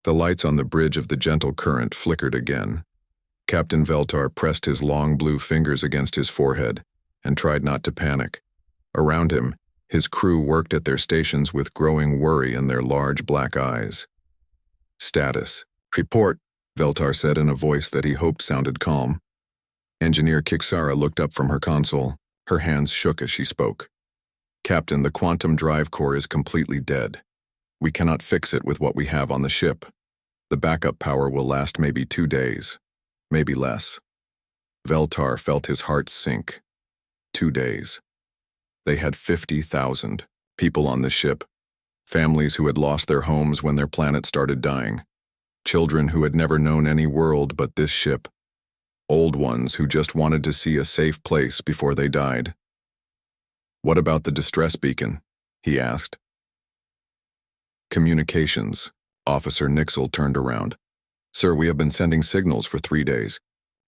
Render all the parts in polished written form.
The lights on the bridge of the gentle current flickered again. Captain Veltar pressed his long blue fingers against his forehead and tried not to panic. Around him, his crew worked at their stations with growing worry in their large black eyes. Status. Report, Veltar said in a voice that he hoped sounded calm. Engineer Kixara looked up from her console. Her hands shook as she spoke. Captain, the quantum drive core is completely dead. We cannot fix it with what we have on the ship. The backup power will last maybe 2 days, maybe less. Veltar felt his heart sink. 2 days. They had 50,000 people on the ship, families who had lost their homes when their planet started dying, children who had never known any world but this ship, old ones who just wanted to see a safe place before they died. What about the distress beacon? He asked. Communications. Officer Nixel turned around. Sir, we have been sending signals for 3 days.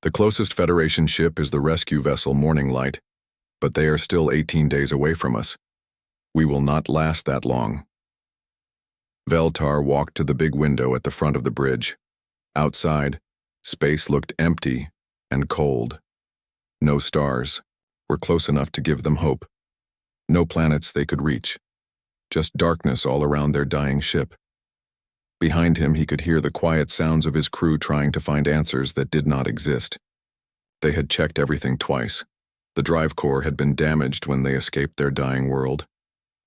The closest Federation ship is the rescue vessel Morning Light, but they are still 18 days away from us. We will not last that long. Veltar walked to the big window at the front of the bridge. Outside, space looked empty and cold. No stars were close enough to give them hope. No planets they could reach. Just darkness all around their dying ship. Behind him, he could hear the quiet sounds of his crew trying to find answers that did not exist. They had checked everything twice. The drive core had been damaged when they escaped their dying world.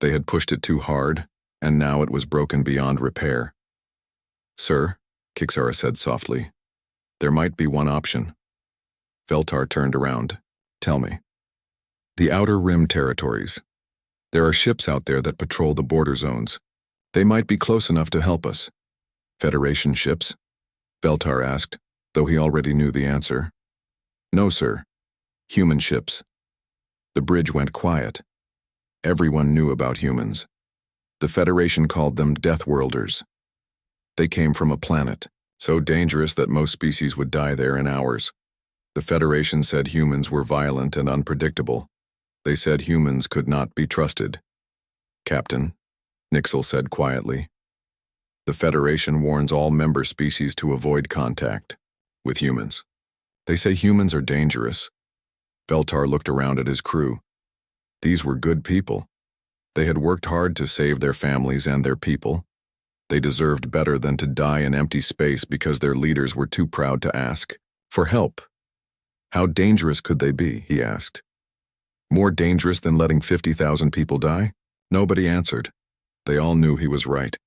They had pushed it too hard, and now it was broken beyond repair. Sir, Kixara said softly, there might be one option. Veltar turned around. Tell me. The Outer Rim territories. There are ships out there that patrol the border zones. They might be close enough to help us. Federation ships? Veltar asked, though he already knew the answer. No, sir. Human ships. The bridge went quiet. Everyone knew about humans. The Federation called them Deathworlders. They came from a planet, so dangerous that most species would die there in hours. The Federation said humans were violent and unpredictable. They said humans could not be trusted. Captain, Nixel said quietly, the Federation warns all member species to avoid contact with humans. They say humans are dangerous. Veltar looked around at his crew. These were good people. They had worked hard to save their families and their people. They deserved better than to die in empty space because their leaders were too proud to ask for help. How dangerous could they be, he asked. More dangerous than letting 50,000 people die? Nobody answered. They all knew he was right.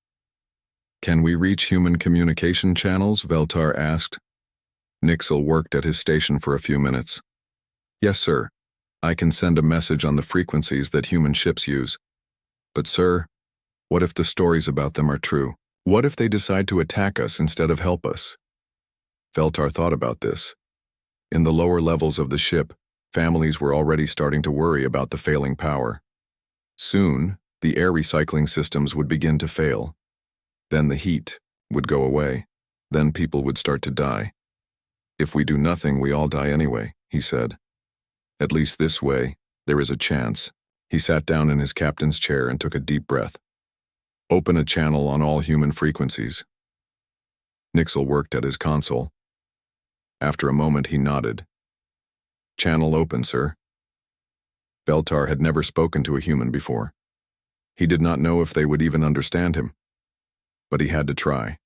Can we reach human communication channels? Veltar asked. Nixel worked at his station for a few minutes. Yes, sir. I can send a message on the frequencies that human ships use. But, sir, what if the stories about them are true? What if they decide to attack us instead of help us? Veltar thought about this. In the lower levels of the ship, families were already starting to worry about the failing power. Soon, the air recycling systems would begin to fail. Then the heat would go away. Then people would start to die. If we do nothing, we all die anyway, he said. At least this way, there is a chance. He sat down in his captain's chair and took a deep breath. Open a channel on all human frequencies. Nixel worked at his console. After a moment, he nodded. Channel open, sir. Veltar had never spoken to a human before. He did not know if they would even understand him. But he had to try.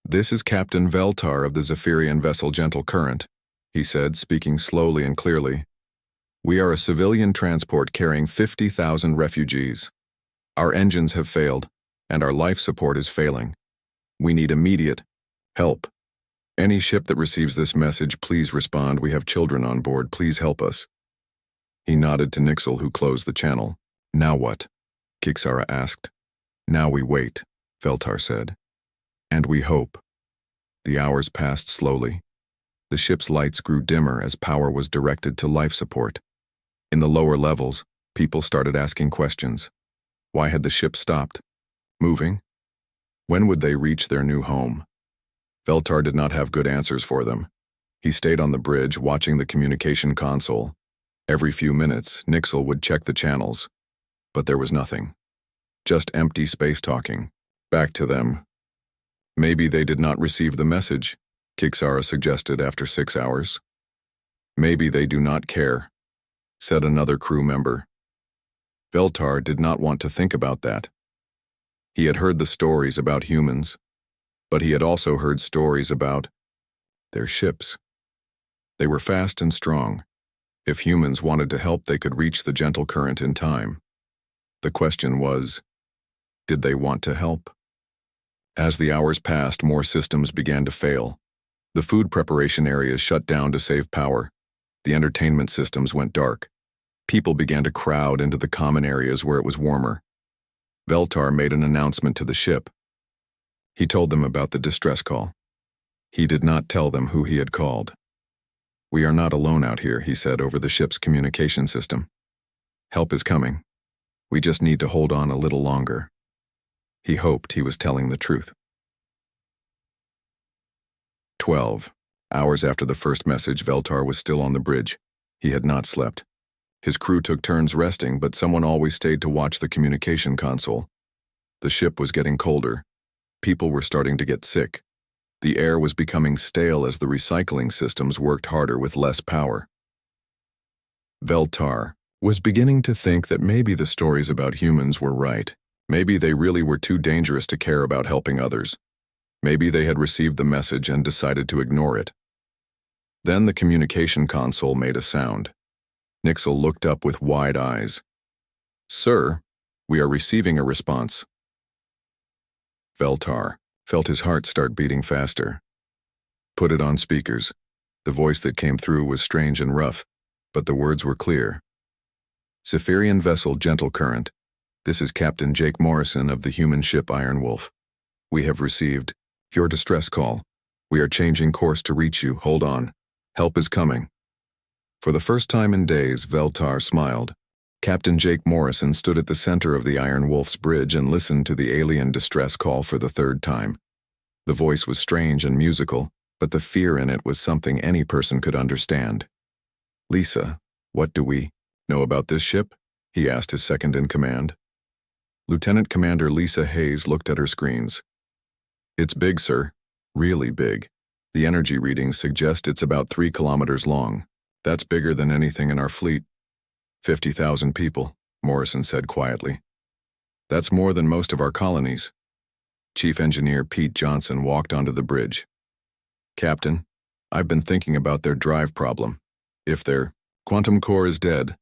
This is Captain Veltar of the Zephyrian vessel Gentle Current, he said, speaking slowly and clearly. We are a civilian transport carrying 50,000 refugees. Our engines have failed, and our life support is failing. We need immediate help. Any ship that receives this message, please respond. We have children on board. Please help us. He nodded to Nixel, who closed the channel. Now what? Kixara asked. Now we wait, Veltar said. And we hope. The hours passed slowly. The ship's lights grew dimmer as power was directed to life support. In the lower levels, people started asking questions. Why had the ship stopped? Moving? When would they reach their new home? Veltar did not have good answers for them. He stayed on the bridge, watching the communication console. Every few minutes, Nixel would check the channels. But there was nothing. Just empty space talking. Back to them. Maybe they did not receive the message, Kixara suggested after 6 hours. Maybe they do not care, said another crew member. Veltar did not want to think about that. He had heard the stories about humans, but he had also heard stories about their ships. They were fast and strong. If humans wanted to help, they could reach the gentle current in time. The question was, did they want to help? As the hours passed, more systems began to fail. The food preparation areas shut down to save power. The entertainment systems went dark. People began to crowd into the common areas where it was warmer. Veltar made an announcement to the ship. He told them about the distress call. He did not tell them who he had called. "We are not alone out here," he said over the ship's communication system. "Help is coming. We just need to hold on a little longer." He hoped he was telling the truth. 12 hours after the first message, Veltar was still on the bridge. He had not slept. His crew took turns resting, but someone always stayed to watch the communication console. The ship was getting colder. People were starting to get sick. The air was becoming stale as the recycling systems worked harder with less power. Veltar was beginning to think that maybe the stories about humans were right. Maybe they really were too dangerous to care about helping others. Maybe they had received the message and decided to ignore it. Then the communication console made a sound. Nixel looked up with wide eyes. "Sir, we are receiving a response." Veltar felt his heart start beating faster. "Put it on speakers." The voice that came through was strange and rough, but the words were clear. "Zephyrian vessel Gentle Current. This is Captain Jake Morrison of the human ship Iron Wolf. We have received your distress call. We are changing course to reach you. Hold on. Help is coming." For the first time in days, Veltar smiled. Captain Jake Morrison stood at the center of the Iron Wolf's bridge and listened to the alien distress call for the third time. The voice was strange and musical, but the fear in it was something any person could understand. "Lisa, what do we know about this ship?" he asked his second-in-command. Lieutenant Commander Lisa Hayes looked at her screens. "It's big, sir. Really big. The energy readings suggest it's about 3 kilometers long. That's bigger than anything in our fleet." 50,000 people, Morrison said quietly. "That's more than most of our colonies." Chief Engineer Pete Johnson walked onto the bridge. "Captain, I've been thinking about their drive problem. If their quantum core is dead,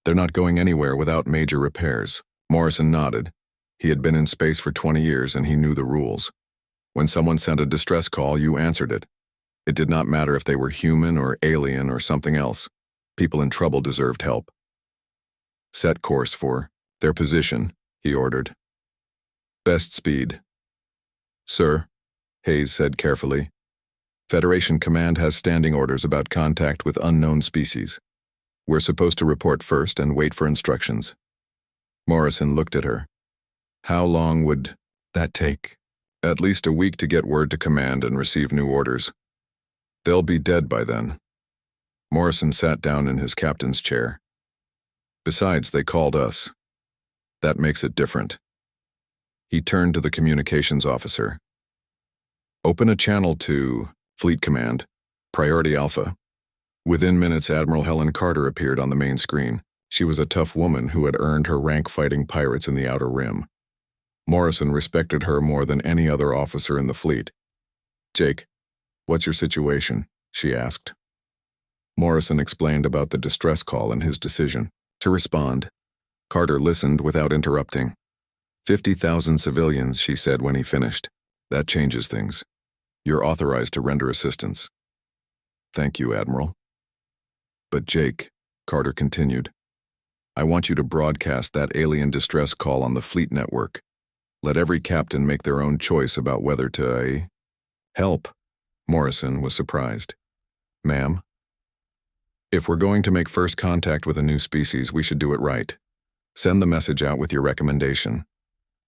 they're not going anywhere without major repairs." Morrison nodded. He had been in space for 20 years and he knew the rules. When someone sent a distress call, you answered it. It did not matter if they were human or alien or something else. People in trouble deserved help. "Set course for their position," he ordered. "Best speed." "Sir," Hayes said carefully, "Federation Command has standing orders about contact with unknown species. We're supposed to report first and wait for instructions." Morrison looked at her. "How long would that take?" "At least a week to get word to command and receive new orders. They'll be dead by then." Morrison sat down in his captain's chair. "Besides, they called us. That makes it different." He turned to the communications officer. "Open a channel to Fleet Command, Priority Alpha." Within minutes, Admiral Helen Carter appeared on the main screen. She was a tough woman who had earned her rank fighting pirates in the Outer Rim. Morrison respected her more than any other officer in the fleet. "Jake, what's your situation?" she asked. Morrison explained about the distress call and his decision to respond. Carter listened without interrupting. 50,000 civilians, she said when he finished. "That changes things. You're authorized to render assistance." "Thank you, Admiral." "But Jake," Carter continued, "I want you to broadcast that alien distress call on the fleet network. Let every captain make their own choice about whether to help." Morrison was surprised. "Ma'am? If we're going to make first contact with a new species, we should do it right. Send the message out with your recommendation.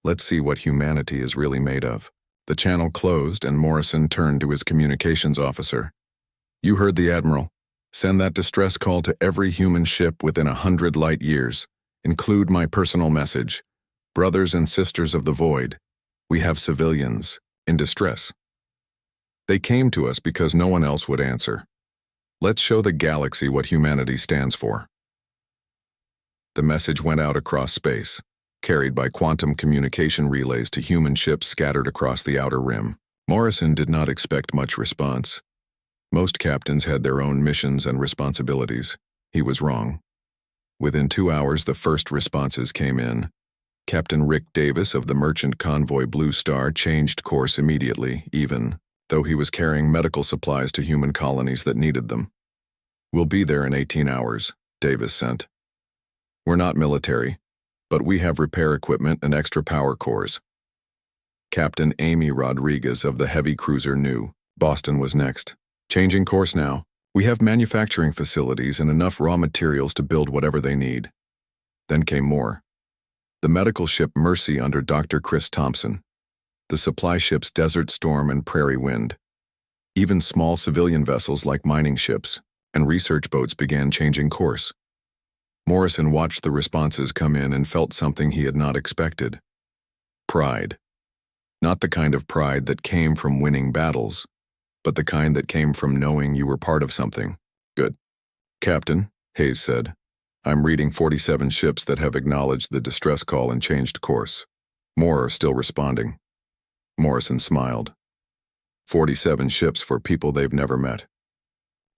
Let's see what humanity is really made of." The channel closed and Morrison turned to his communications officer. "You heard the Admiral. Send that distress call to every human ship within 100 light years. Include my personal message. Brothers and sisters of the void, we have civilians in distress." They came to us because no one else would answer. Let's show the galaxy what humanity stands for. The message went out across space, carried by quantum communication relays to human ships scattered across the outer rim. Morrison did not expect much response. Most captains had their own missions and responsibilities. He was wrong. Within 2 hours, the first responses came in. Captain Rick Davis of the merchant convoy Blue Star changed course immediately, even though he was carrying medical supplies to human colonies that needed them. "We'll be there in 18 hours, Davis sent. "We're not military, but we have repair equipment and extra power cores." Captain Amy Rodriguez of the heavy cruiser knew. Boston was next. "Changing course now. We have manufacturing facilities and enough raw materials to build whatever they need." Then came more. The medical ship Mercy under Dr. Chris Thompson. The supply ships Desert Storm and Prairie Wind. Even small civilian vessels like mining ships and research boats began changing course. Morrison watched the responses come in and felt something he had not expected. Pride. Not the kind of pride that came from winning battles, but the kind that came from knowing you were part of something. "Good. Captain," Hayes said, "I'm reading 47 ships that have acknowledged the distress call and changed course. More are still responding." Morrison smiled. 47 ships for people they've never met.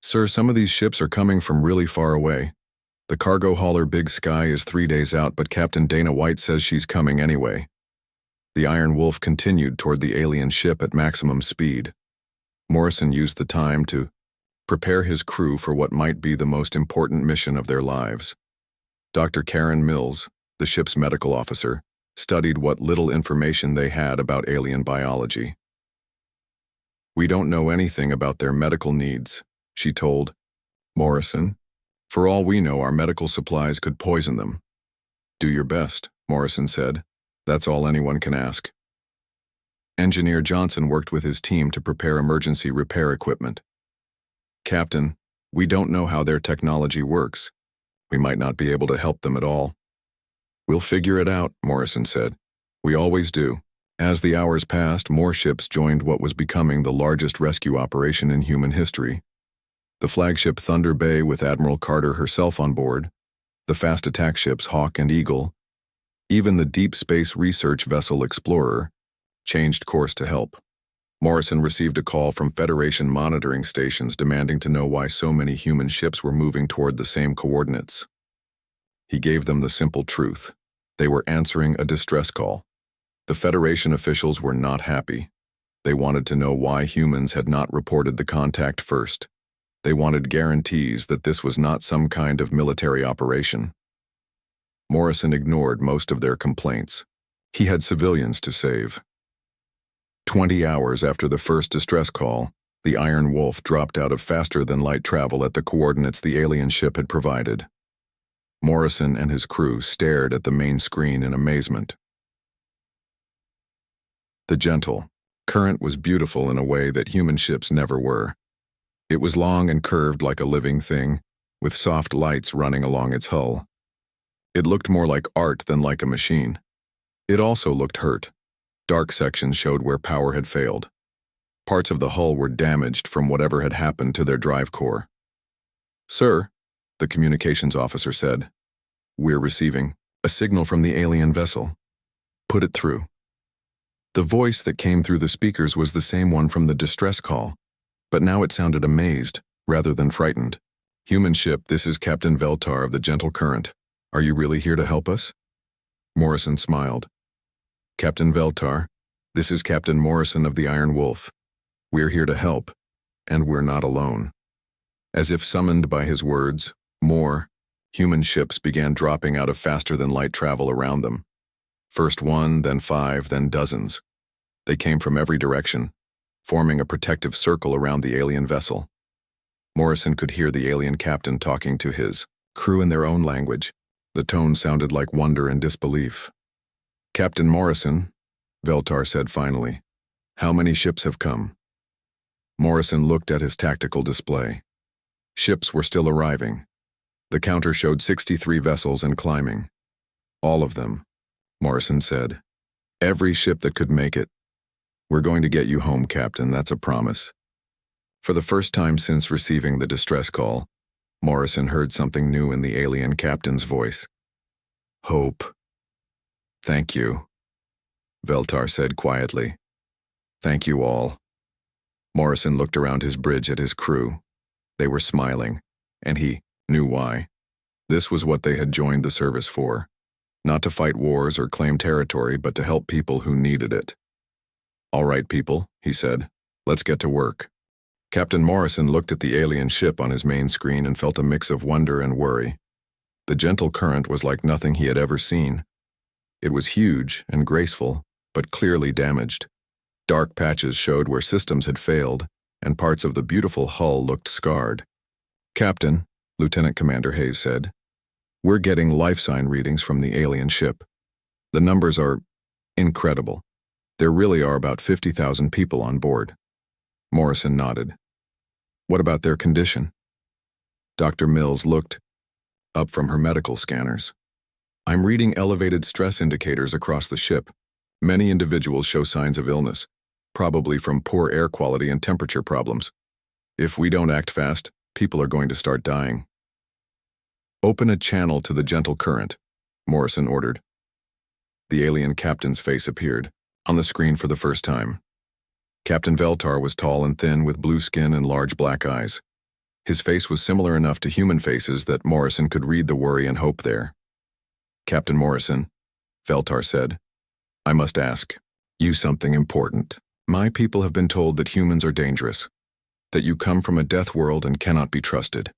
"Sir, some of these ships are coming from really far away. The cargo hauler Big Sky is 3 days out, but Captain Dana White says she's coming anyway." The Iron Wolf continued toward the alien ship at maximum speed. Morrison used the time to prepare his crew for what might be the most important mission of their lives. Dr. Karen Mills, the ship's medical officer, studied what little information they had about alien biology. "We don't know anything about their medical needs," she told Morrison. "For all we know, our medical supplies could poison them." "Do your best," Morrison said. "That's all anyone can ask." Engineer Johnson worked with his team to prepare emergency repair equipment. "Captain, we don't know how their technology works. We might not be able to help them at all." "We'll figure it out," Morrison said. "We always do." As the hours passed, more ships joined what was becoming the largest rescue operation in human history. The flagship Thunder Bay with Admiral Carter herself on board, the fast attack ships Hawk and Eagle, even the deep space research vessel Explorer, changed course to help. Morrison received a call from Federation monitoring stations demanding to know why so many human ships were moving toward the same coordinates. He gave them the simple truth. They were answering a distress call. The Federation officials were not happy. They wanted to know why humans had not reported the contact first. They wanted guarantees that this was not some kind of military operation. Morrison ignored most of their complaints. He had civilians to save. 20 hours after the first distress call, the Iron Wolf dropped out of faster-than-light travel at the coordinates the alien ship had provided. Morrison and his crew stared at the main screen in amazement. The gentle current was beautiful in a way that human ships never were. It was long and curved like a living thing, with soft lights running along its hull. It looked more like art than like a machine. It also looked hurt. Dark sections showed where power had failed. Parts of the hull were damaged from whatever had happened to their drive core. "Sir," the communications officer said, "we're receiving a signal from the alien vessel. Put it through." The voice that came through the speakers was the same one from the distress call, but now it sounded amazed rather than frightened. "Human ship, this is Captain Veltar of the Gentle Current. Are you really here to help us?" Morrison smiled. "Captain Veltar, this is Captain Morrison of the Iron Wolf. We're here to help, and we're not alone." As if summoned by his words, more human ships began dropping out of faster-than-light travel around them. First one, then 5, then dozens. They came from every direction, forming a protective circle around the alien vessel. Morrison could hear the alien captain talking to his crew in their own language. The tone sounded like wonder and disbelief. "Captain Morrison," Veltar said finally, "how many ships have come?" Morrison looked at his tactical display. Ships were still arriving. The counter showed 63 vessels and climbing. "All of them," Morrison said. "Every ship that could make it. We're going to get you home, Captain, that's a promise. For the first time since receiving the distress call, Morrison heard something new in the alien captain's voice. Hope. Thank you, Veltar said quietly. Thank you all. Morrison looked around his bridge at his crew. They were smiling, and he knew why. This was what they had joined the service for. Not to fight wars or claim territory, but to help people who needed it. All right, people, he said. Let's get to work. Captain Morrison looked at the alien ship on his main screen and felt a mix of wonder and worry. The gentle current was like nothing he had ever seen. It was huge and graceful, but clearly damaged. Dark patches showed where systems had failed, and parts of the beautiful hull looked scarred. Captain, Lieutenant Commander Hayes said, we're getting life sign readings from the alien ship. The numbers are incredible. There really are about 50,000 people on board. Morrison nodded. What about their condition? Dr. Mills looked up from her medical scanners. I'm reading elevated stress indicators across the ship. Many individuals show signs of illness, probably from poor air quality and temperature problems. If we don't act fast, people are going to start dying. Open a channel to the gentle current, Morrison ordered. The alien captain's face appeared on the screen for the first time. Captain Veltar was tall and thin with blue skin and large black eyes. His face was similar enough to human faces that Morrison could read the worry and hope there. Captain Morrison, Veltar said, I must ask you something important. My people have been told that humans are dangerous, that you come from a death world and cannot be trusted.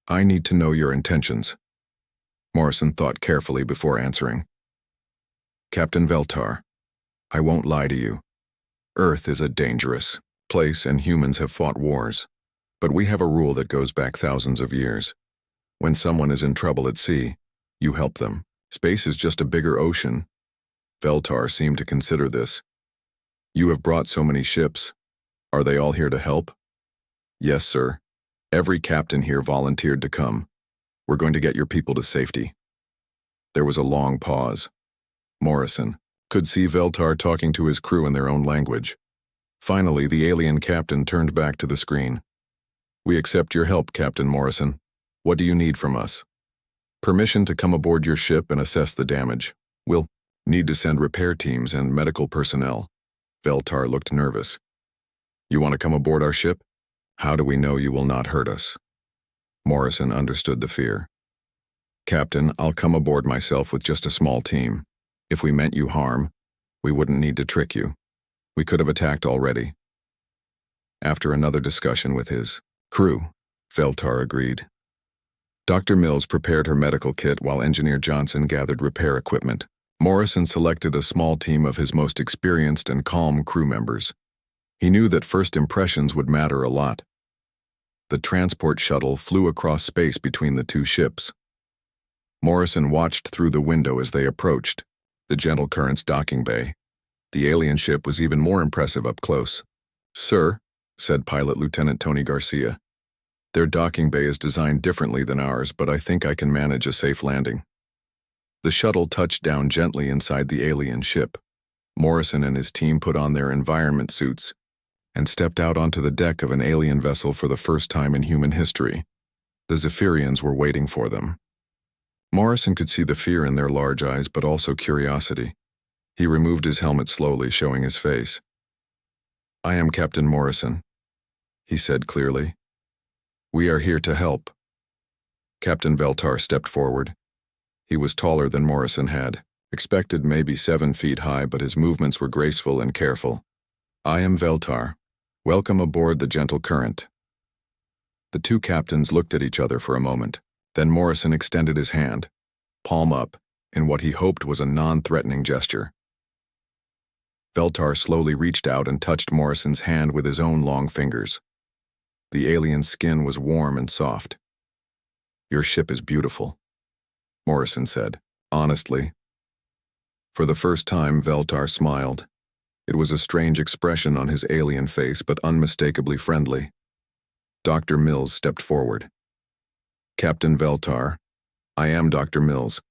I need to know your intentions. Morrison thought carefully before answering. Captain Veltar, I won't lie to you. Earth is a dangerous place and humans have fought wars. But we have a rule that goes back thousands of years. When someone is in trouble at sea, you help them. Space is just a bigger ocean. Veltar seemed to consider this. You have brought so many ships. Are they all here to help? Yes, sir. Every captain here volunteered to come. We're going to get your people to safety. There was a long pause. Morrison could see Veltar talking to his crew in their own language. Finally, the alien captain turned back to the screen. We accept your help, Captain Morrison. What do you need from us? Permission to come aboard your ship and assess the damage. We'll need to send repair teams and medical personnel. Veltar looked nervous. You want to come aboard our ship? How do we know you will not hurt us? Morrison understood the fear. Captain, I'll come aboard myself with just a small team. If we meant you harm, we wouldn't need to trick you. We could have attacked already. After another discussion with his crew, Veltar agreed. Dr. Mills prepared her medical kit while Engineer Johnson gathered repair equipment. Morrison selected a small team of his most experienced and calm crew members. He knew that first impressions would matter a lot. The transport shuttle flew across space between the two ships. Morrison watched through the window as they approached the Gentle Current's docking bay. The alien ship was even more impressive up close. Sir, said Pilot Lieutenant Tony Garcia, their docking bay is designed differently than ours, but I think I can manage a safe landing. The shuttle touched down gently inside the alien ship. Morrison and his team put on their environment suits and stepped out onto the deck of an alien vessel for the first time in human history. The Zephyrians were waiting for them. Morrison could see the fear in their large eyes, but also curiosity. He removed his helmet slowly, showing his face. I am Captain Morrison, he said clearly. We are here to help. Captain Veltar stepped forward. He was taller than Morrison had, expected maybe 7 feet high, but his movements were graceful and careful. I am Veltar. Welcome aboard the Gentle Current. The two captains looked at each other for a moment. Then Morrison extended his hand, palm up, in what he hoped was a non-threatening gesture. Veltar slowly reached out and touched Morrison's hand with his own long fingers. The alien's skin was warm and soft. Your ship is beautiful, Morrison said, honestly. For the first time, Veltar smiled. It was a strange expression on his alien face, but unmistakably friendly. Dr. Mills stepped forward. Captain Veltar, I am Dr. Mills.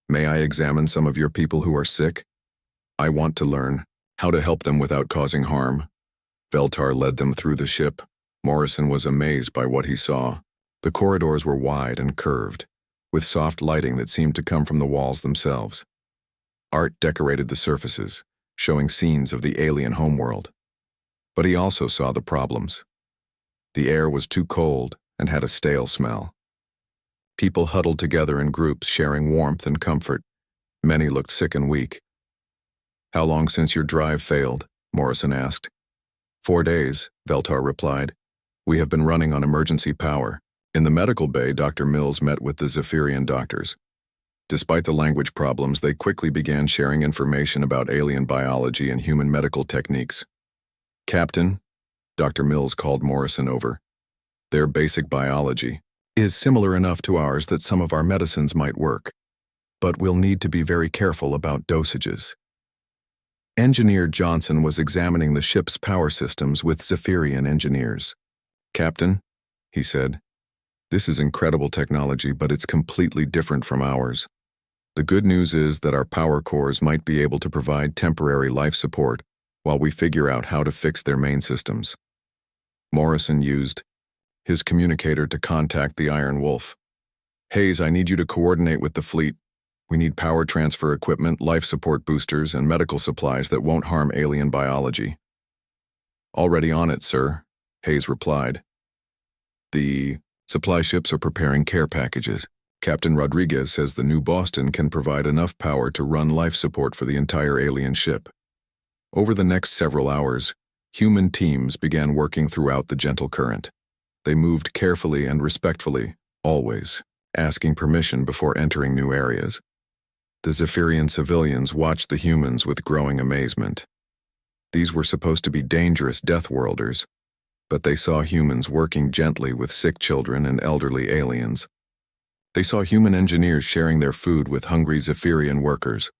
May I examine some of your people who are sick? I want to learn how to help them without causing harm. Veltar led them through the ship. Morrison was amazed by what he saw. The corridors were wide and curved, with soft lighting that seemed to come from the walls themselves. Art decorated the surfaces, showing scenes of the alien homeworld. But he also saw the problems. The air was too cold and had a stale smell. People huddled together in groups, sharing warmth and comfort. Many looked sick and weak. "How long since your drive failed?" Morrison asked. 4 days, Veltar replied. "We have been running on emergency power." In the medical bay, Dr. Mills met with the Zephyrian doctors. Despite the language problems, they quickly began sharing information about alien biology and human medical techniques. "Captain," Dr. Mills called Morrison over, "their basic biology is similar enough to ours that some of our medicines might work, but we'll need to be very careful about dosages." Engineer Johnson was examining the ship's power systems with Zephyrian engineers. "Captain," he said, "this is incredible technology, but it's completely different from ours. The good news is that our power cores might be able to provide temporary life support while we figure out how to fix their main systems." Morrison used his communicator to contact the Iron Wolf. "Hayes, I need you to coordinate with the fleet. We need power transfer equipment, life support boosters, and medical supplies that won't harm alien biology." "Already on it, sir," Hayes replied. "The supply ships are preparing care packages. Captain Rodriguez says the new Boston can provide enough power to run life support for the entire alien ship." Over the next several hours, human teams began working throughout the gentle current. They moved carefully and respectfully, always, asking permission before entering new areas. The Zephyrian civilians watched the humans with growing amazement. These were supposed to be dangerous Deathworlders, but they saw humans working gently with sick children and elderly aliens. They saw human engineers sharing their food with hungry Zephyrian workers.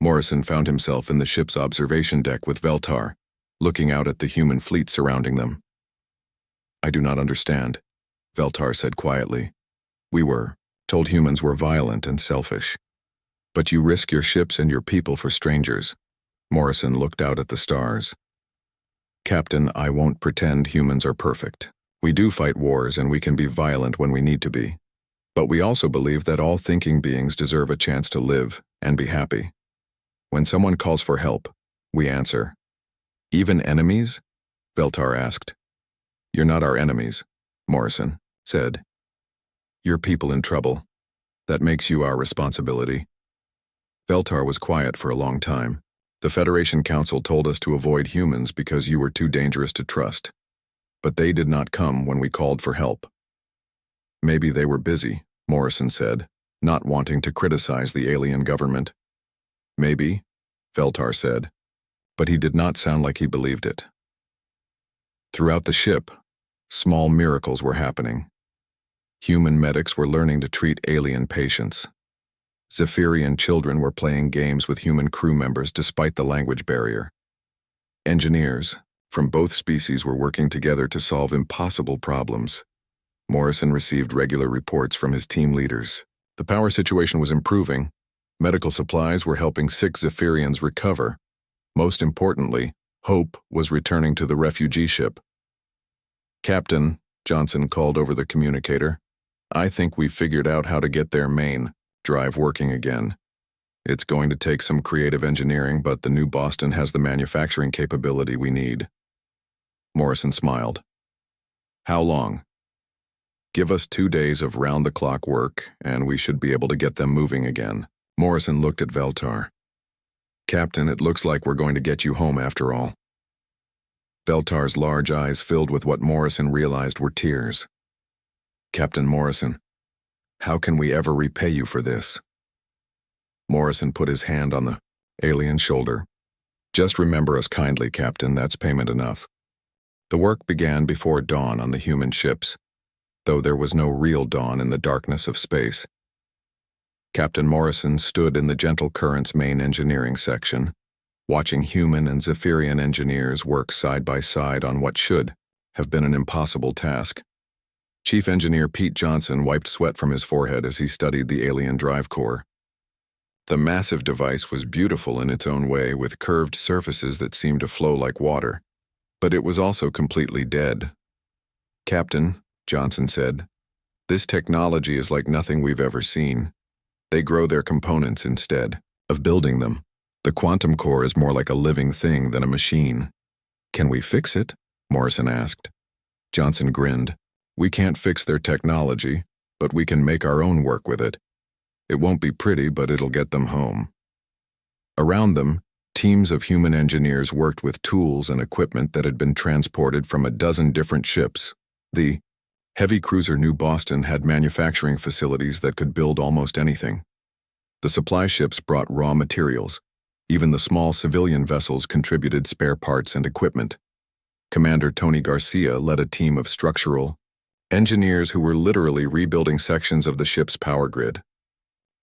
Morrison found himself in the ship's observation deck with Veltar, looking out at the human fleet surrounding them. "I do not understand," Veltar said quietly. "We were told humans were violent and selfish. But you risk your ships and your people for strangers." Morrison looked out at the stars. "Captain, I won't pretend humans are perfect. We do fight wars and we can be violent when we need to be. But we also believe that all thinking beings deserve a chance to live and be happy. When someone calls for help, we answer." "Even enemies?" Veltar asked. "You're not our enemies," Morrison said. "You're people in trouble. That makes you our responsibility." Veltar was quiet for a long time. "The Federation Council told us to avoid humans because you were too dangerous to trust. But they did not come when we called for help." "Maybe they were busy," Morrison said, not wanting to criticize the alien government. "Maybe," Veltar said, but he did not sound like he believed it. Throughout the ship, small miracles were happening. Human medics were learning to treat alien patients. Zephyrian children were playing games with human crew members despite the language barrier. Engineers from both species were working together to solve impossible problems. Morrison received regular reports from his team leaders. The power situation was improving. Medical supplies were helping sick Zephyrians recover. Most importantly, hope was returning to the refugee ship. "Captain," Johnson called over the communicator, "I think we figured out how to get their main drive working again. It's going to take some creative engineering, but the new Boston has the manufacturing capability we need." Morrison smiled. "How long?" "Give us 2 days of round-the-clock work, and we should be able to get them moving again." Morrison looked at Veltar. "Captain, it looks like we're going to get you home after all." Veltar's large eyes filled with what Morrison realized were tears. "Captain Morrison, how can we ever repay you for this?" Morrison put his hand on the alien's shoulder. "Just remember us kindly, Captain, that's payment enough." The work began before dawn on the human ships, though there was no real dawn in the darkness of space. Captain Morrison stood in the gentle current's main engineering section, watching human and Zephyrian engineers work side by side on what should have been an impossible task. Chief Engineer Pete Johnson wiped sweat from his forehead as he studied the alien drive core. The massive device was beautiful in its own way, with curved surfaces that seemed to flow like water, but it was also completely dead. "Captain," Johnson said, "this technology is like nothing we've ever seen. They grow their components instead of building them. The quantum core is more like a living thing than a machine." "Can we fix it?" Morrison asked. Johnson grinned. "We can't fix their technology, but we can make our own work with it. It won't be pretty, but it'll get them home." Around them, teams of human engineers worked with tools and equipment that had been transported from a dozen different ships. The heavy cruiser New Boston had manufacturing facilities that could build almost anything. The supply ships brought raw materials. Even the small civilian vessels contributed spare parts and equipment. Commander Tony Garcia led a team of structural engineers who were literally rebuilding sections of the ship's power grid.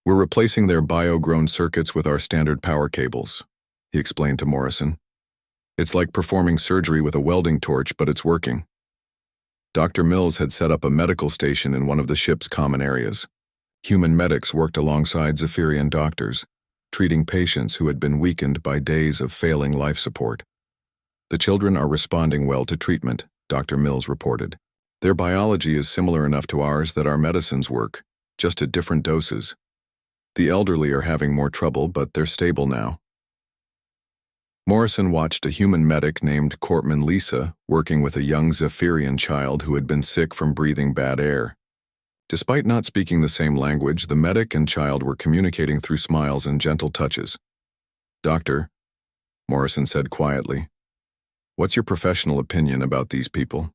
"We're replacing their bio-grown circuits with our standard power cables," he explained to Morrison. "It's like performing surgery with a welding torch, but it's working." Dr. Mills had set up a medical station in one of the ship's common areas. Human medics worked alongside Zephyrian doctors, treating patients who had been weakened by days of failing life support. "The children are responding well to treatment," Dr. Mills reported. "Their biology is similar enough to ours that our medicines work, just at different doses. The elderly are having more trouble, but they're stable now." Morrison watched a human medic named Cortman Lisa working with a young Zephyrian child who had been sick from breathing bad air. Despite not speaking the same language, the medic and child were communicating through smiles and gentle touches. "Doctor," Morrison said quietly, "what's your professional opinion about these people?"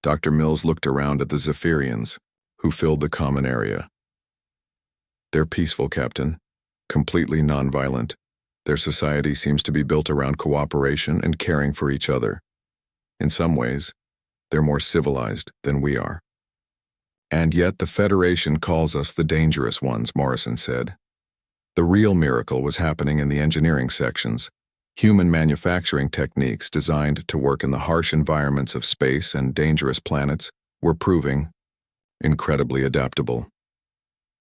Dr. Mills looked around at the Zephyrians, who filled the common area. "They're peaceful, Captain, completely nonviolent. Their society seems to be built around cooperation and caring for each other. In some ways, they're more civilized than we are." "And yet the Federation calls us the dangerous ones," Morrison said. "The real miracle was happening in the engineering sections. Human manufacturing techniques designed to work in the harsh environments of space and dangerous planets were proving incredibly adaptable."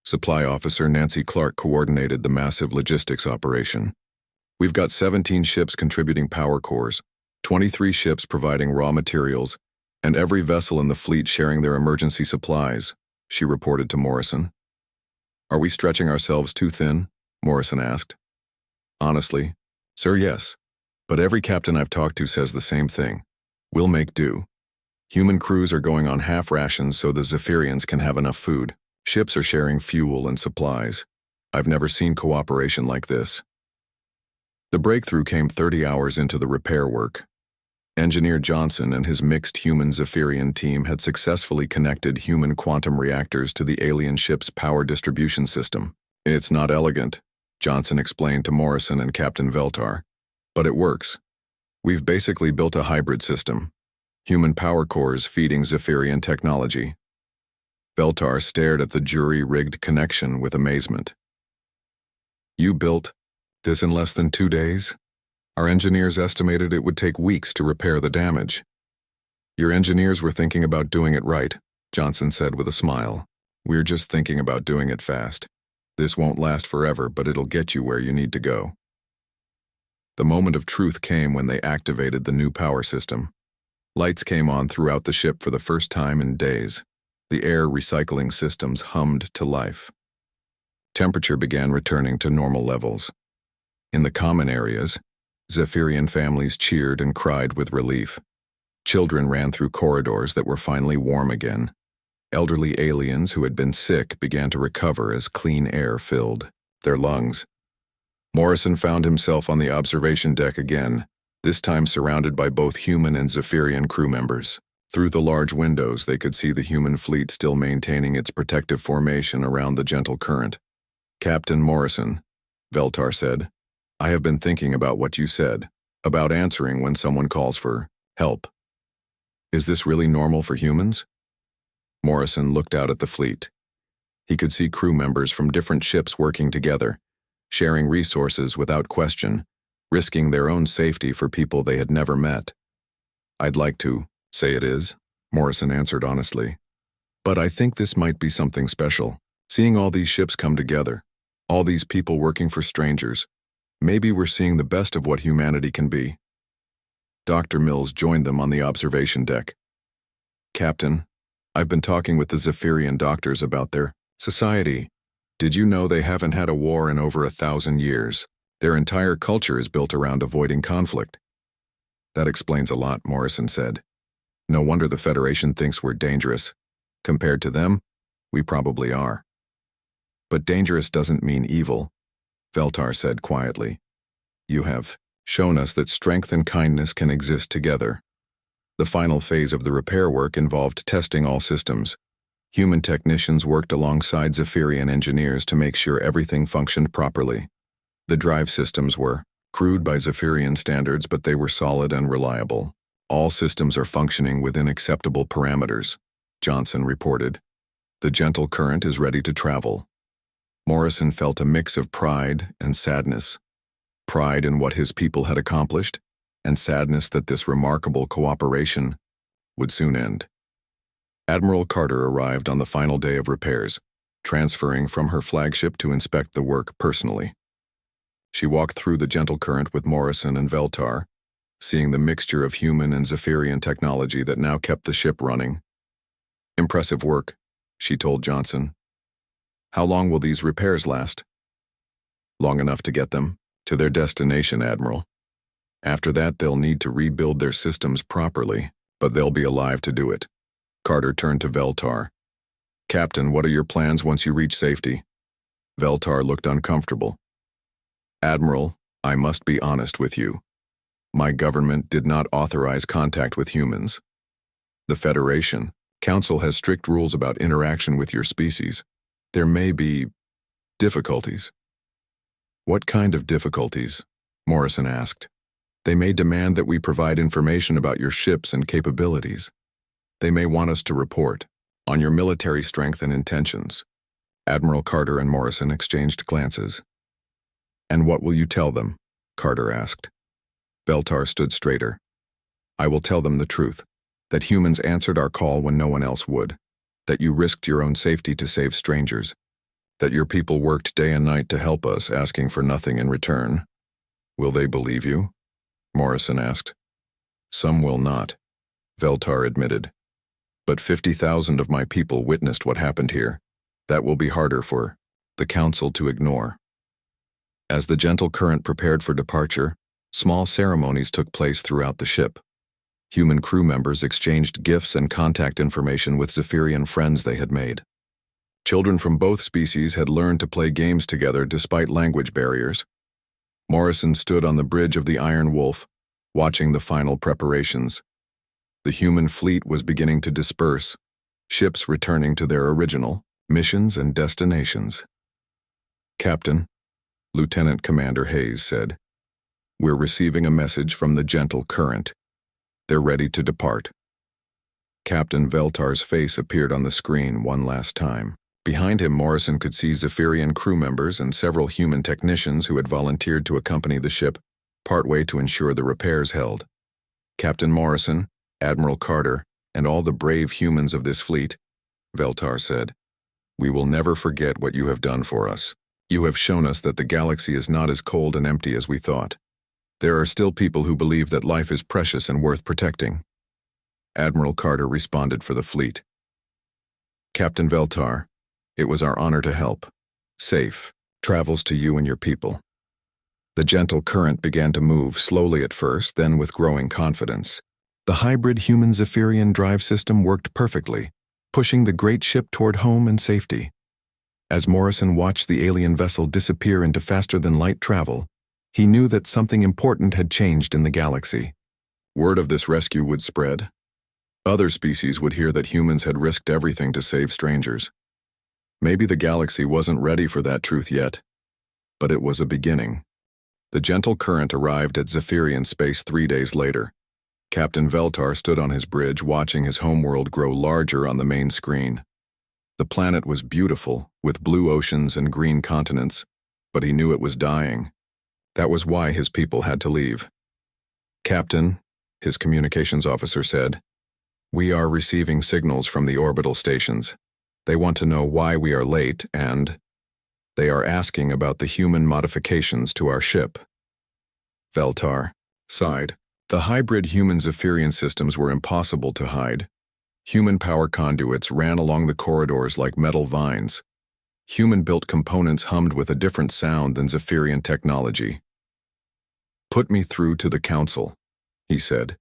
Supply Officer Nancy Clark coordinated the massive logistics operation. "We've got 17 ships contributing power cores, 23 ships providing raw materials, and every vessel in the fleet sharing their emergency supplies," she reported to Morrison. "Are we stretching ourselves too thin?" Morrison asked. "Honestly, sir, yes. But every captain I've talked to says the same thing. We'll make do. Human crews are going on half rations so the Zephyrians can have enough food. Ships are sharing fuel and supplies. I've never seen cooperation like this." The breakthrough came 30 hours into the repair work. Engineer Johnson and his mixed human Zephyrian team had successfully connected human quantum reactors to the alien ship's power distribution system. "It's not elegant," Johnson explained to Morrison and Captain Veltar, "but it works. We've basically built a hybrid system. Human power cores feeding Zephyrian technology." Veltar stared at the jury-rigged connection with amazement. "You built this in less than 2 days? Our engineers estimated it would take weeks to repair the damage." "Your engineers were thinking about doing it right," Johnson said with a smile. "We're just thinking about doing it fast. This won't last forever, but it'll get you where you need to go." The moment of truth came when they activated the new power system. Lights came on throughout the ship for the first time in days. The air recycling systems hummed to life. Temperature began returning to normal levels. In the common areas, Zephyrian families cheered and cried with relief. Children ran through corridors that were finally warm again. Elderly aliens who had been sick began to recover as clean air filled their lungs. Morrison found himself on the observation deck again, this time surrounded by both human and Zephyrian crew members. Through the large windows, they could see the human fleet still maintaining its protective formation around the gentle current. "Captain Morrison," Veltar said, "I have been thinking about what you said, about answering when someone calls for help. Is this really normal for humans?" Morrison looked out at the fleet. He could see crew members from different ships working together, sharing resources without question, risking their own safety for people they had never met. "I'd like to say it is," Morrison answered honestly. "But I think this might be something special. Seeing all these ships come together, all these people working for strangers, maybe we're seeing the best of what humanity can be." Dr. Mills joined them on the observation deck. Captain, I've been talking with the Zephyrian doctors about their society. Did you know they haven't had a war in over 1,000 years? Their entire culture is built around avoiding conflict. That explains a lot, Morrison said. No wonder the Federation thinks we're dangerous. Compared to them, we probably are. But dangerous doesn't mean evil, Veltar said quietly. You have shown us that strength and kindness can exist together. The final phase of the repair work involved testing all systems. Human technicians worked alongside Zephyrian engineers to make sure everything functioned properly. The drive systems were crude by Zephyrian standards, but they were solid and reliable. All systems are functioning within acceptable parameters, Johnson reported. The gentle current is ready to travel. Morrison felt a mix of pride and sadness. Pride in what his people had accomplished, and sadness that this remarkable cooperation would soon end. Admiral Carter arrived on the final day of repairs, transferring from her flagship to inspect the work personally. She walked through the gentle current with Morrison and Veltar, seeing the mixture of human and Zephyrian technology that now kept the ship running. Impressive work, she told Johnson. How long will these repairs last? Long enough to get them to their destination, Admiral. After that, they'll need to rebuild their systems properly, but they'll be alive to do it. Carter turned to Veltar. Captain, what are your plans once you reach safety? Veltar looked uncomfortable. Admiral, I must be honest with you. My government did not authorize contact with humans. The Federation Council has strict rules about interaction with your species. There may be difficulties. What kind of difficulties? Morrison asked. They may demand that we provide information about your ships and capabilities. They may want us to report on your military strength and intentions. Admiral Carter and Morrison exchanged glances. And what will you tell them? Carter asked. Veltar stood straighter. I will tell them the truth, that humans answered our call when no one else would, that you risked your own safety to save strangers, that your people worked day and night to help us, asking for nothing in return. Will they believe you? Morrison asked. Some will not, Veltar admitted. But 50,000 of my people witnessed what happened here. That will be harder for the Council to ignore. As the gentle current prepared for departure, small ceremonies took place throughout the ship. Human crew members exchanged gifts and contact information with Zephyrian friends they had made. Children from both species had learned to play games together despite language barriers. Morrison stood on the bridge of the Iron Wolf, watching the final preparations. The human fleet was beginning to disperse, ships returning to their original missions and destinations. Captain, Lieutenant Commander Hayes said, we're receiving a message from the gentle current. They're ready to depart. Captain Veltar's face appeared on the screen one last time. Behind him, Morrison could see Zephyrian crew members and several human technicians who had volunteered to accompany the ship partway to ensure the repairs held. Captain Morrison, Admiral Carter, and all the brave humans of this fleet, Veltar said, we will never forget what you have done for us. You have shown us that the galaxy is not as cold and empty as we thought. There are still people who believe that life is precious and worth protecting. Admiral Carter responded for the fleet. Captain Veltar, it was our honor to help. Safe travels to you and your people. The gentle current began to move, slowly at first, then with growing confidence. The hybrid human Zephyrian drive system worked perfectly, pushing the great ship toward home and safety. As Morrison watched the alien vessel disappear into faster-than-light travel, he knew that something important had changed in the galaxy. Word of this rescue would spread. Other species would hear that humans had risked everything to save strangers. Maybe the galaxy wasn't ready for that truth yet, but it was a beginning. The gentle current arrived at Zephyrian space 3 days later. Captain Veltar stood on his bridge watching his homeworld grow larger on the main screen. The planet was beautiful, with blue oceans and green continents, but he knew it was dying. That was why his people had to leave. Captain, his communications officer said, we are receiving signals from the orbital stations. They want to know why we are late and they are asking about the human modifications to our ship. Veltar sighed. The hybrid human Zephyrian systems were impossible to hide. Human power conduits ran along the corridors like metal vines. Human-built components hummed with a different sound than Zephyrian technology. "Put me through to the council," he said.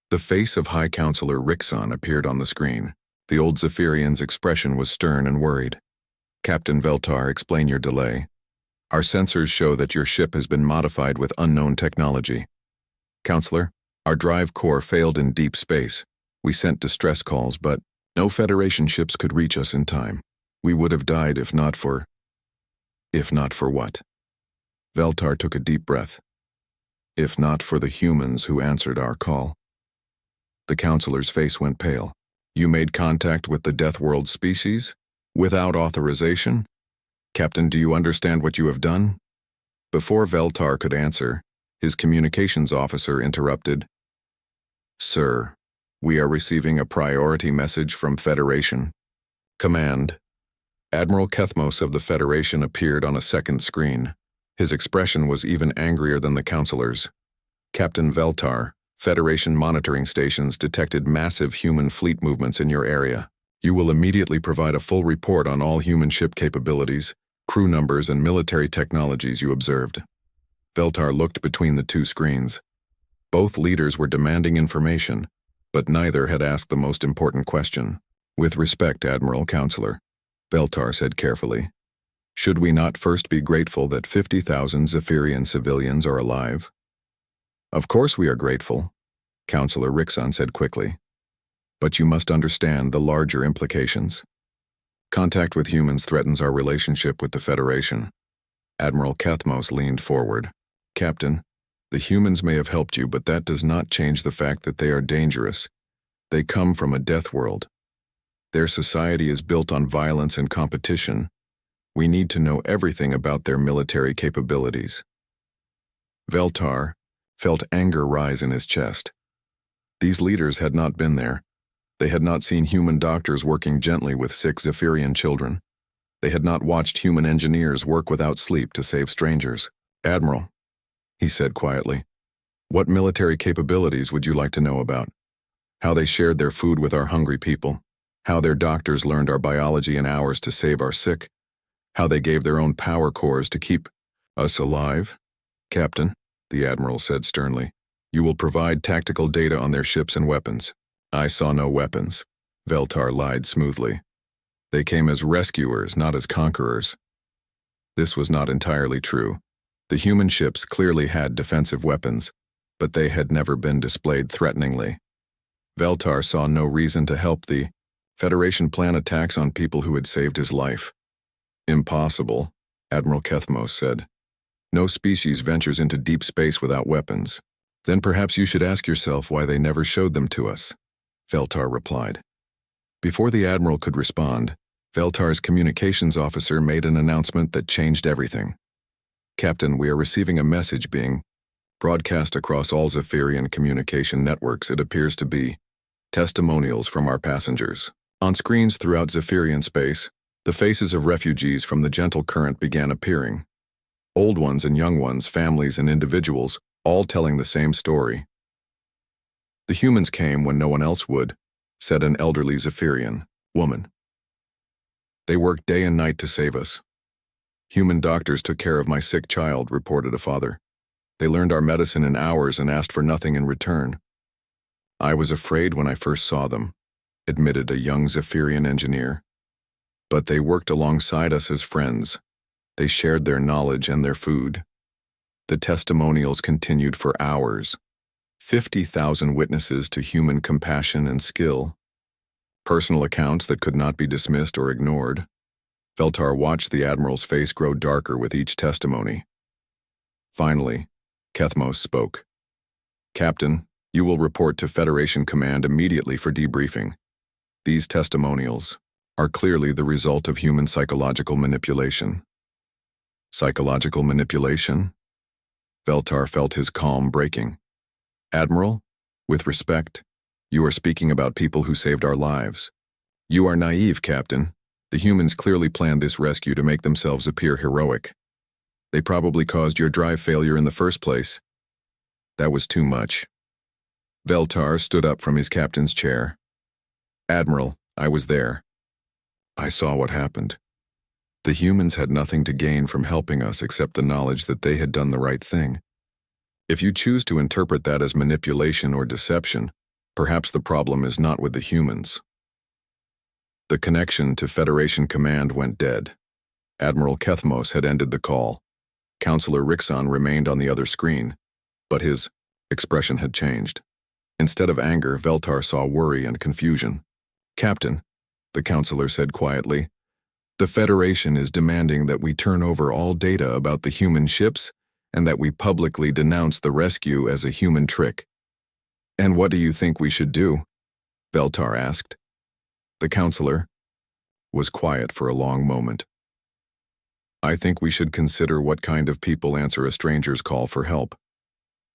The face of High Counselor Rixon appeared on the screen. The old Zephyrian's expression was stern and worried. "Captain Veltar, explain your delay. Our sensors show that your ship has been modified with unknown technology. Counselor, our drive core failed in deep space. We sent distress calls, but no Federation ships could reach us in time. We would have died if not for..." "If not for what?" Veltar took a deep breath. "If not for the humans who answered our call." The counselor's face went pale. "You made contact with the Deathworld species? Without authorization? Captain, do you understand what you have done?" Before Veltar could answer, his communications officer interrupted. "Sir, we are receiving a priority message from Federation. Command." Admiral Kethmos of the Federation appeared on a second screen. His expression was even angrier than the counselor's. "Captain Veltar, Federation monitoring stations detected massive human fleet movements in your area. You will immediately provide a full report on all human ship capabilities, crew numbers, and military technologies you observed." Veltar looked between the two screens. Both leaders were demanding information, but neither had asked the most important question. "With respect, Admiral Counselor," Veltar said carefully, "should we not first be grateful that 50,000 Zephyrian civilians are alive?" "Of course we are grateful," Counselor Rixon said quickly. "But you must understand the larger implications. Contact with humans threatens our relationship with the Federation." Admiral Kethmos leaned forward. "Captain, the humans may have helped you, but that does not change the fact that they are dangerous. They come from a death world. Their society is built on violence and competition. We need to know everything about their military capabilities." Veltar felt anger rise in his chest. These leaders had not been there. They had not seen human doctors working gently with sick Zephyrian children. They had not watched human engineers work without sleep to save strangers. "Admiral," he said quietly, "what military capabilities would you like to know about? How they shared their food with our hungry people? How their doctors learned our biology in hours to save our sick? How they gave their own power cores to keep us alive?" "Captain," the Admiral said sternly, "you will provide tactical data on their ships and weapons." "I saw no weapons," Veltar lied smoothly. "They came as rescuers, not as conquerors." This was not entirely true. The human ships clearly had defensive weapons, but they had never been displayed threateningly. Veltar saw no reason to help the Federation plan attacks on people who had saved his life. "Impossible," Admiral Kethmos said. "No species ventures into deep space without weapons." "Then perhaps you should ask yourself why they never showed them to us," Veltar replied. Before the Admiral could respond, Veltar's communications officer made an announcement that changed everything. "Captain, we are receiving a message being broadcast across all Zephyrian communication networks. It appears to be testimonials from our passengers." On screens throughout Zephyrian space, the faces of refugees from the gentle current began appearing. Old ones and young ones, families and individuals, all telling the same story. "The humans came when no one else would," said an elderly Zephyrian woman. "They worked day and night to save us. Human doctors took care of my sick child," reported a father. "They learned our medicine in hours and asked for nothing in return." "I was afraid when I first saw them," admitted a young Zephyrian engineer. "But they worked alongside us as friends. They shared their knowledge and their food." The testimonials continued for hours. 50,000 witnesses to human compassion and skill. Personal accounts that could not be dismissed or ignored. Veltar watched the Admiral's face grow darker with each testimony. Finally, Kethmos spoke. "Captain, you will report to Federation Command immediately for debriefing. These testimonials are clearly the result of human psychological manipulation." "Psychological manipulation?" Veltar felt his calm breaking. "Admiral, with respect, you are speaking about people who saved our lives. You are naive, Captain. The humans clearly planned this rescue to make themselves appear heroic. They probably caused your drive failure in the first place. That was too much." Veltar stood up from his captain's chair. Admiral, I was there. I saw what happened. The humans had nothing to gain from helping us except the knowledge that they had done the right thing. If you choose to interpret that as manipulation or deception, perhaps the problem is not with the humans. The connection to Federation Command went dead. Admiral Kethmos had ended the call. Counselor Rixon remained on the other screen, but his expression had changed. Instead of anger, Veltar saw worry and confusion. Captain, the counselor said quietly, the Federation is demanding that we turn over all data about the human ships and that we publicly denounce the rescue as a human trick. And what do you think we should do? Veltar asked. The counselor was quiet for a long moment. I think we should consider what kind of people answer a stranger's call for help,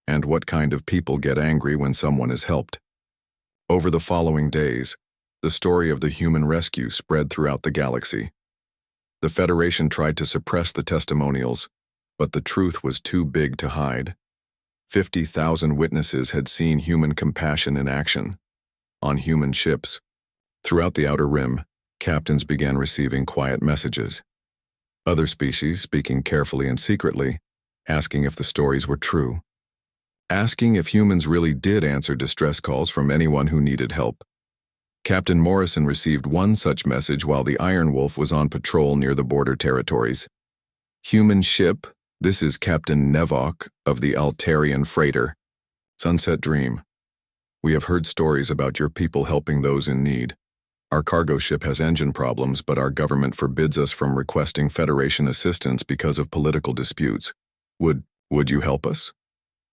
and what kind of people get angry when someone is helped. Over the following days, the story of the human rescue spread throughout the galaxy. The Federation tried to suppress the testimonials, but the truth was too big to hide. 50,000 witnesses had seen human compassion in action, on human ships. Throughout the Outer Rim, captains began receiving quiet messages. Other species, speaking carefully and secretly, asking if the stories were true. Asking if humans really did answer distress calls from anyone who needed help. Captain Morrison received one such message while the Iron Wolf was on patrol near the border territories. Human ship, this is Captain Nevok of the Altarian freighter. Sunset Dream. We have heard stories about your people helping those in need. Our cargo ship has engine problems, but our government forbids us from requesting Federation assistance because of political disputes. Would you help us?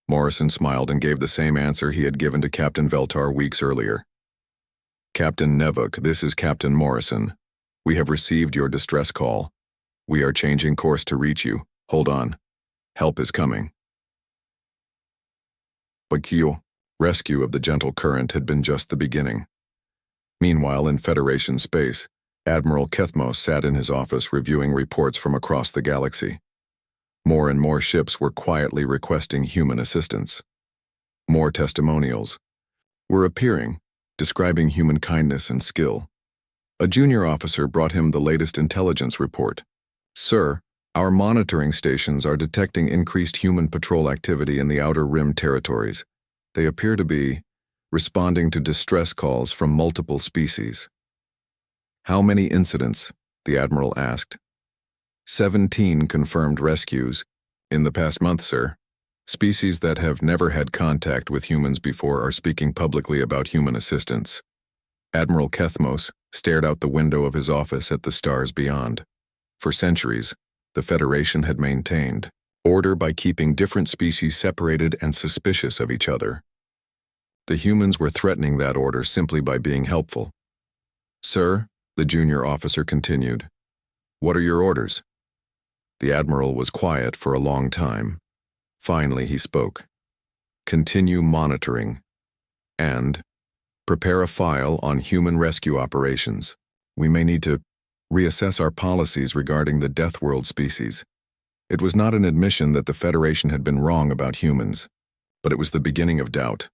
Morrison smiled and gave the same answer he had given to Captain Veltar weeks earlier. Captain Nevok, this is Captain Morrison. We have received your distress call. We are changing course to reach you. Hold on. Help is coming. Bakio, rescue of the Gentle Current had been just the beginning. Meanwhile, in Federation space, Admiral Kethmos sat in his office reviewing reports from across the galaxy. More and more ships were quietly requesting human assistance. More testimonials were appearing, describing human kindness and skill. A junior officer brought him the latest intelligence report. Sir, our monitoring stations are detecting increased human patrol activity in the Outer Rim territories. They appear to be responding to distress calls from multiple species. How many incidents? The Admiral asked. 17 confirmed rescues in the past month, sir. Species that have never had contact with humans before are speaking publicly about human assistance. Admiral Kethmos stared out the window of his office at the stars beyond. For centuries, the Federation had maintained order by keeping different species separated and suspicious of each other. The humans were threatening that order simply by being helpful. Sir, the junior officer continued, what are your orders? The Admiral was quiet for a long time. Finally, he spoke. Continue monitoring. And prepare a file on human rescue operations. We may need to reassess our policies regarding the Deathworld species. It was not an admission that the Federation had been wrong about humans, but it was the beginning of doubt.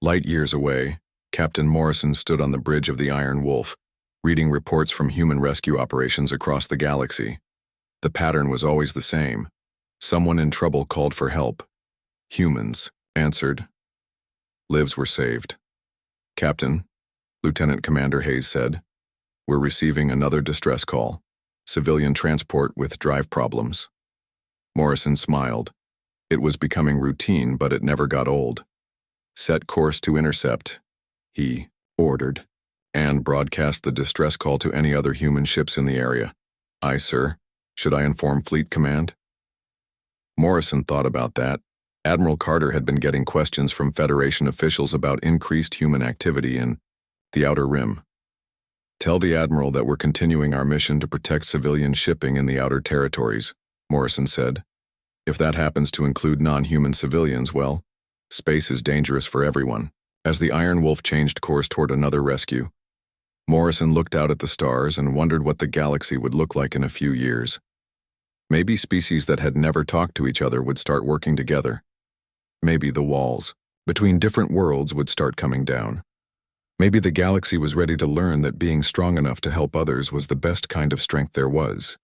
Light years away, Captain Morrison stood on the bridge of the Iron Wolf, reading reports from human rescue operations across the galaxy. The pattern was always the same. Someone in trouble called for help. Humans answered. Lives were saved. Captain, Lieutenant Commander Hayes said, we're receiving another distress call. Civilian transport with drive problems. Morrison smiled. It was becoming routine, but it never got old. Set course to intercept, he ordered, and broadcast the distress call to any other human ships in the area. Aye, sir. Should I inform Fleet Command? Morrison thought about that. Admiral Carter had been getting questions from Federation officials about increased human activity in the Outer Rim. Tell the Admiral that we're continuing our mission to protect civilian shipping in the outer territories, Morrison said. If that happens to include non-human civilians, well, space is dangerous for everyone. As the Iron Wolf changed course toward another rescue, Morrison looked out at the stars and wondered what the galaxy would look like in a few years. Maybe species that had never talked to each other would start working together. Maybe the walls between different worlds would start coming down. Maybe the galaxy was ready to learn that being strong enough to help others was the best kind of strength there was.